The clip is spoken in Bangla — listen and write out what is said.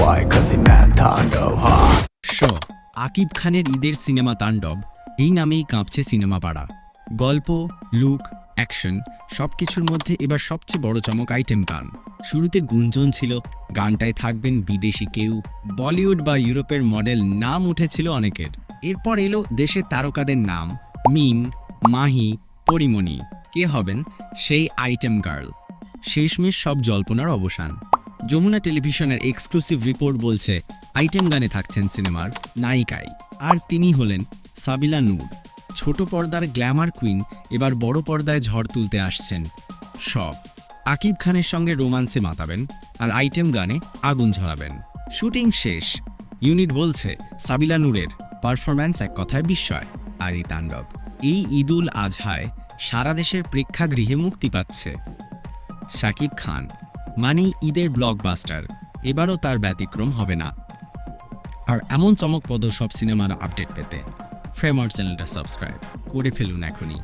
boy cause he man Tando hard. Akib খানের ঈদের সিনেমা তাণ্ডব এই নামেই কাঁপছে সিনেমা পাড়া। গল্প, লুক, অ্যাকশন সবকিছুর মধ্যে এবার সবচেয়ে বড় চমক আইটেম গান। শুরুতে গুঞ্জন ছিল গানটায় থাকবেন বিদেশি কেউ, বলিউড বা ইউরোপের মডেল নাম উঠেছিল অনেকের। এরপর এলো দেশের তারকাদের নাম, মিম, মাহি, পরিমণি। কে হবেন সেই আইটেম গার্ল? শেষমেশ সব জল্পনার অবসান। যমুনা টেলিভিশনের এক্সক্লুসিভ রিপোর্ট বলছে আইটেম গানে থাকছেন সিনেমার নায়িকায়, আর তিনি হলেন সাবিলা নূর। ছোট পর্দার গ্ল্যামার কুইন এবার বড় পর্দায় ঝড় তুলতে আসছেন। আকিব খানের সঙ্গে রোমান্সে মাতাবেন আর আইটেম গানে আগুন ঝরাবেন। শুটিং শেষ, ইউনিট বলছে সাবিলা নূরের পারফরম্যান্স এক কথায় বিস্ময়। আর এই তাণ্ডব এই ঈদুল আজহায় সারা দেশের প্রেক্ষাগৃহে মুক্তি পাচ্ছে। শাকিব খান মানেই ঈদের ব্লকবাস্টার, এবারও তার ব্যতিক্রম হবে না। আর এমন চমকপ্রদ সব সিনেমার আপডেট পেতে ফ্রেমর চ্যানেলটা সাবস্ক্রাইব করে ফেলুন এখনই।